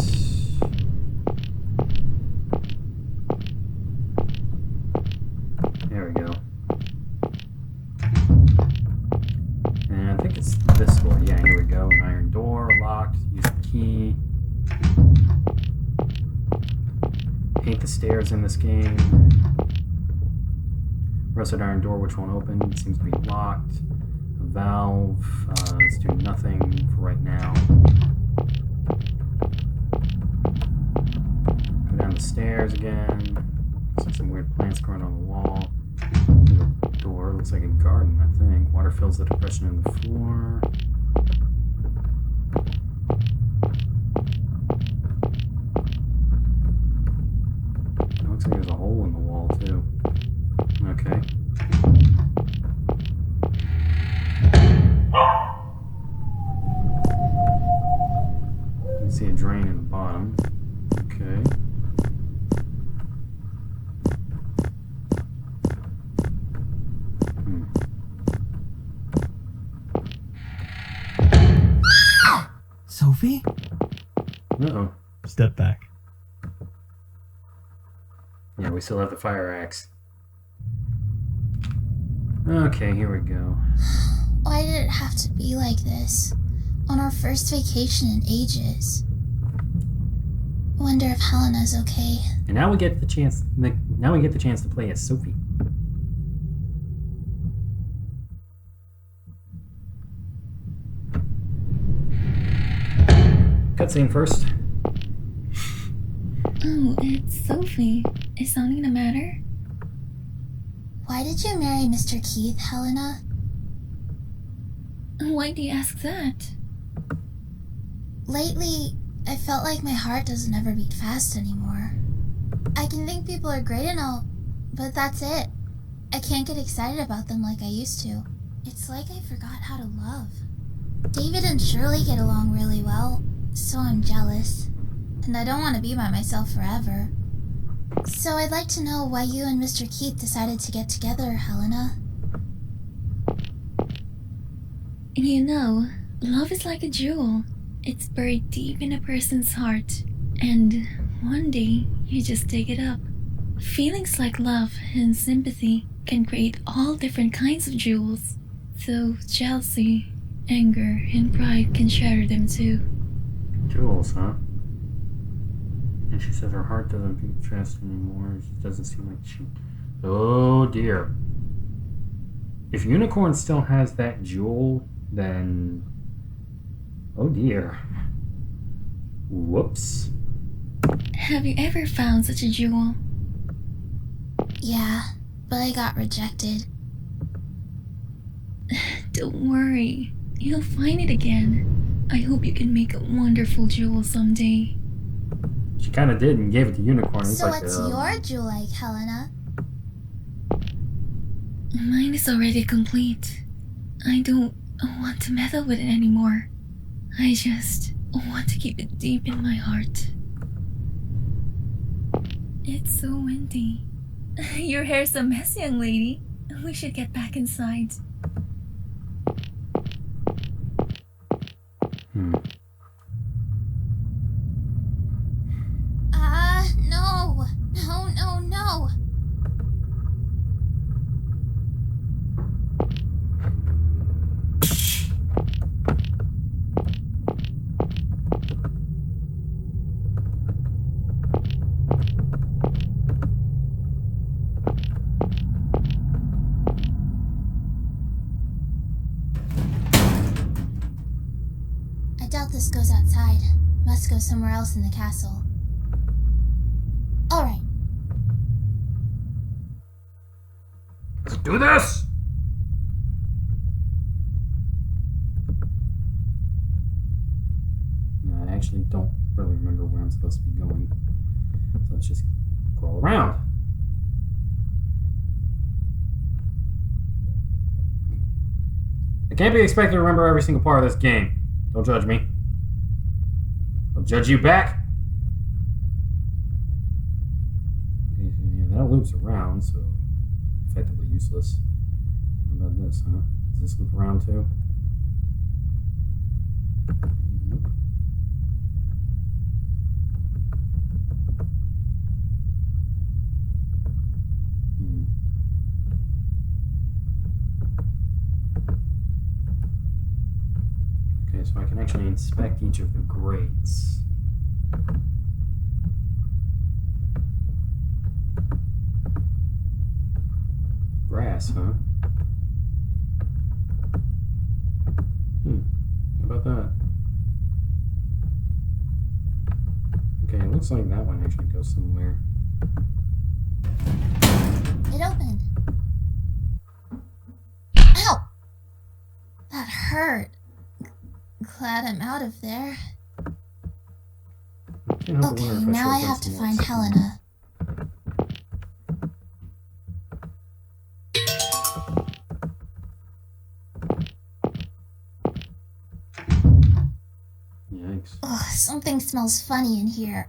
There we go. And I think it's this door. Yeah, here we go. An iron door, locked. Use the key. Hate the stairs in this game. Rusted iron door, which won't open. It seems to be locked. A valve. Let's do nothing for right now. Go down the stairs again. Looks like some weird plants growing on the wall. The door looks like a garden, I think. Water fills the depression in the floor. Looks like there's a hole in the wall, too. Okay. You can see a drain in the bottom. Okay. Sophie? Uh-oh. Step back. Yeah, we still have the fire axe. Okay, here we go. Why did it have to be like this? On our first vacation in ages. Wonder if Helena's okay. And now we get the chance. Now we get the chance to play as Sophie. Cutscene first. Oh, it's Sophie. Is something the matter? Why did you marry Mr. Keith, Helena? Why do you ask that? Lately, I felt like my heart doesn't ever beat fast anymore. I can think people are great and all, but that's it. I can't get excited about them like I used to. It's like I forgot how to love. David and Shirley get along really well, so I'm jealous. And I don't want to be by myself forever. So I'd like to know why you and Mr. Keith decided to get together, Helena. You know, love is like a jewel. It's buried deep in a person's heart, and one day you just dig it up. Feelings like love and sympathy can create all different kinds of jewels, though jealousy, anger, and pride can shatter them too. Jules, huh? And she says her heart doesn't beat fast anymore. It doesn't seem like she... Oh dear. If Unicorn still has that jewel, then... Oh dear. Whoops. Have you ever found such a jewel? Yeah, but I got rejected. Don't worry. You'll find it again. I hope you can make a wonderful jewel someday. She kind of did and gave it to Unicorn. He's So like, what's your jewel like, Helena? Mine is already complete. I don't want to meddle with it anymore. I just want to keep it deep in my heart. It's so windy. Your hair's a mess, young lady. We should get back inside. No. No, no, no. I doubt this goes outside. Must go somewhere else in the castle. Alright. Let's do this! No, I actually don't really remember where I'm supposed to be going. So let's just crawl around. I can't be expected to remember every single part of this game. Don't judge me. I'll judge you back. Okay, so yeah, that loops around, so effectively useless. What about this, huh? Does this loop around too? Nope. Okay, so I can actually inspect each of the grates. Grass, huh? How about that? Okay, it looks like that one actually goes somewhere. It opened. Ow! That hurt. Glad I'm out of there. Can't help but Okay, wonder if now I should've have done to some find more Helena. Yikes. Ugh, something smells funny in here.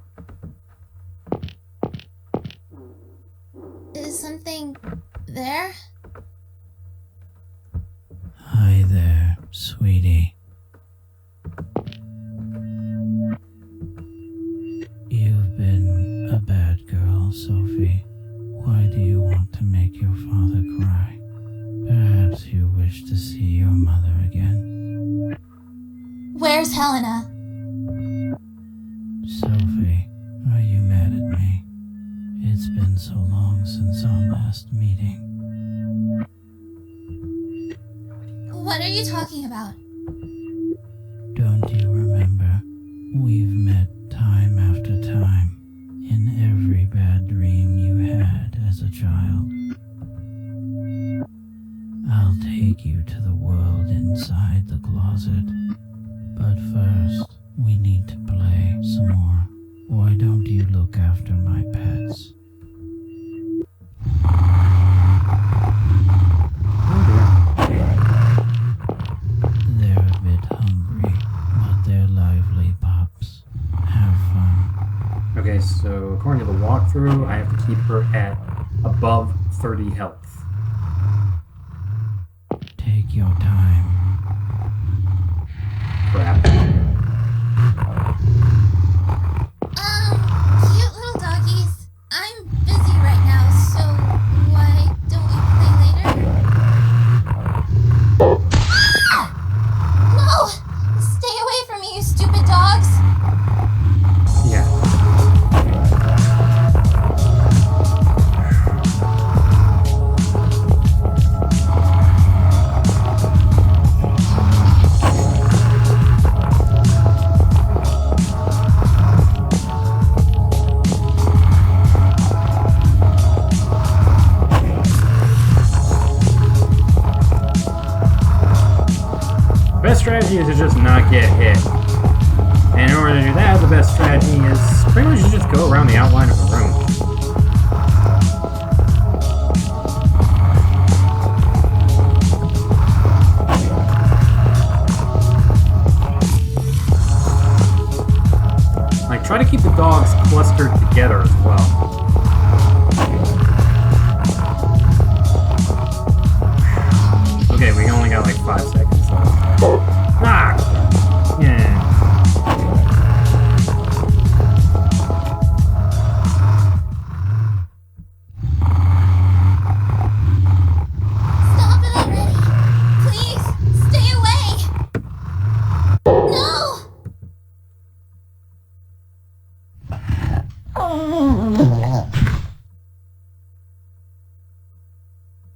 Is something there? Hi there, sweetie. You've been a bad girl, Sophie. Why do you want to make your father cry? Perhaps you wish to see your mother again. Where's Helena? Sophie, are you mad at me? It's been so long since our last meeting. What are you talking about? Don't you remember? We've met time after time in every bad dream you had as a child. I'll take you to the world inside the closet. But first, we need to play some more. Why don't you look after my pets? They're a bit hungry, but they're lively pups. Have fun. Okay, so according to the walkthrough, I have to keep her at above 30 health. Take your time. Crap. Cute little doggies. I'm busy right now, so why don't we play later? Ah! No! Stay away from me, you stupid dogs! Yeah. strategy is to just not get hit. And in order to do that, the best strategy is pretty much to just go around the outline of the room. Like, try to keep the dogs clustered together as well. Okay, we only got like 5 seconds left. Ah! Yeah. Stop it already! Please, stay away! No!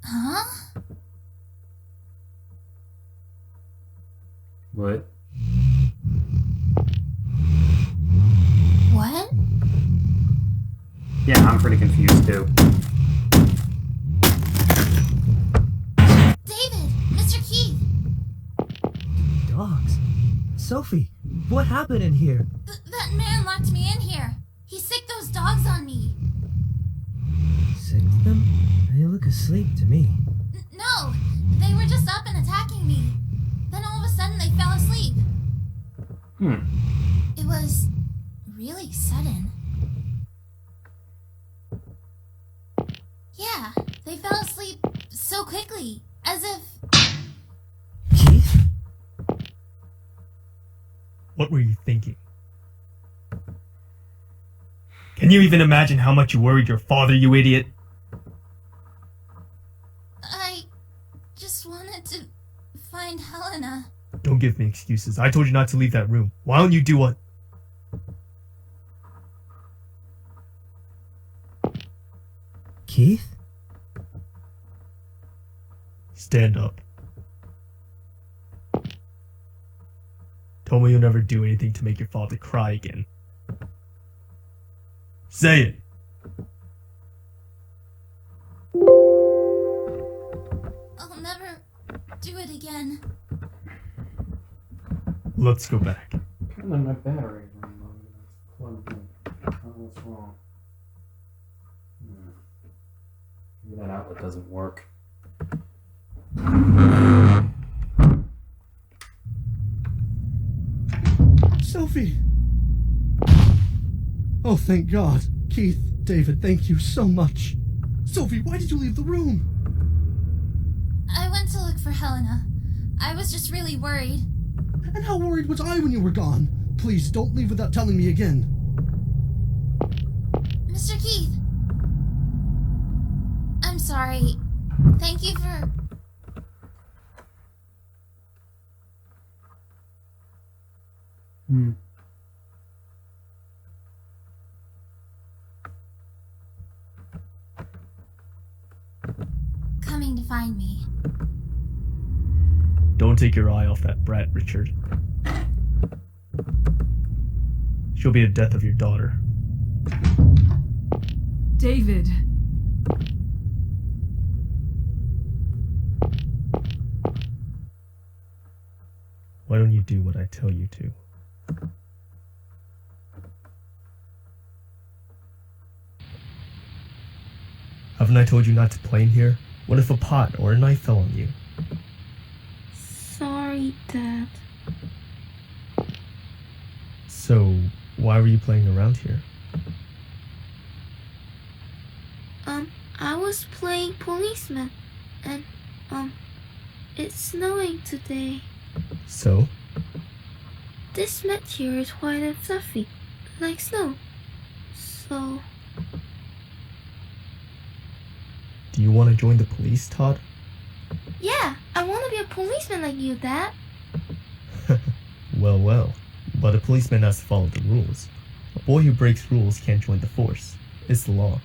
Huh? What? What? Yeah, I'm pretty confused too. David! Mr. Keith! Dogs. Sophie, what happened in here? That man locked me in here. He sicked those dogs on me. Sicked them? They look asleep to me. No! They were just up and attacking me. Then all of a sudden they fell asleep. It was really sudden. Yeah, they fell asleep so quickly, as if... Keith? What were you thinking? Can you even imagine how much you worried your father, you idiot? I just wanted to find Helena. Don't give me excuses. I told you not to leave that room. Why don't you do what? Keith? Stand up. Tell me you'll never do anything to make your father cry again. Say it. I'll never do it again. Let's go back. Apparently my battery ran low. It's plugged in. What's wrong? Maybe that outlet doesn't work. Sophie! Oh, thank God. Keith, David, thank you so much. Sophie, why did you leave the room? I went to look for Helena. I was just really worried. And how worried was I when you were gone? Please, don't leave without telling me again. Mr. Keith! I'm sorry. Thank you for... coming to find me. Don't take your eye off that brat, Richard. She'll be the death of your daughter. David. Why don't you do what I tell you to? Haven't I told you not to play in here? What if a pot or a knife fell on you? Sorry, Dad. So, why were you playing around here? I was playing policeman, and, it's snowing today. So? This mat here is white and fluffy, like snow. So... Do you want to join the police, Todd? Yeah, I want to be a policeman like you, Dad. Well, well. But a policeman has to follow the rules. A boy who breaks rules can't join the force. It's the law.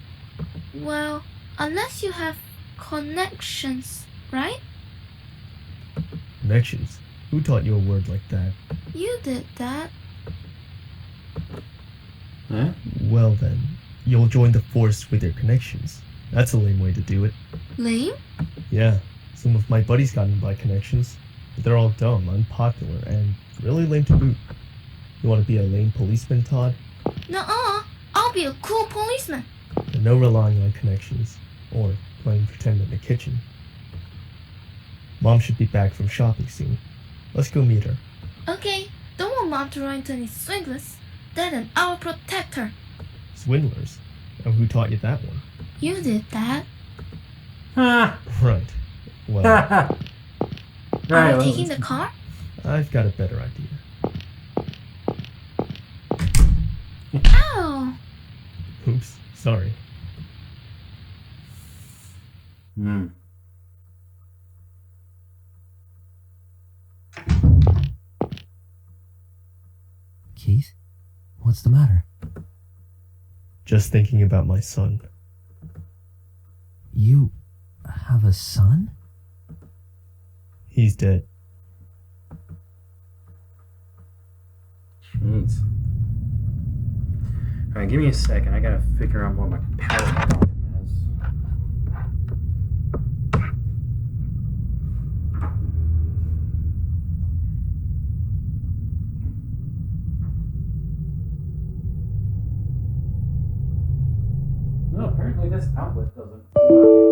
Well, unless you have connections, right? Connections? Who taught you a word like that? You did, Dad. Huh? Well then, you'll join the force with your connections. That's a lame way to do it. Lame? Yeah, some of my buddies got in by connections. They're all dumb, unpopular, and really lame to boot. You want to be a lame policeman, Todd? Nuh-uh. I'll be a cool policeman. And no relying on connections, or playing pretend in the kitchen. Mom should be back from shopping soon. Let's go meet her. Okay, don't want Mom to run into any swindlers. Then I'll protect her. Swindlers? And who taught you that one? You did that. Right. Well, Are Right, we well, taking the car? I've got a better idea. Ow! Oops, sorry. Hmm. Keith? What's the matter? Just thinking about my son. You have a son? He's dead. Jeez. Alright, give me a second. I gotta figure out what my power problem is. No, apparently this outlet doesn't work.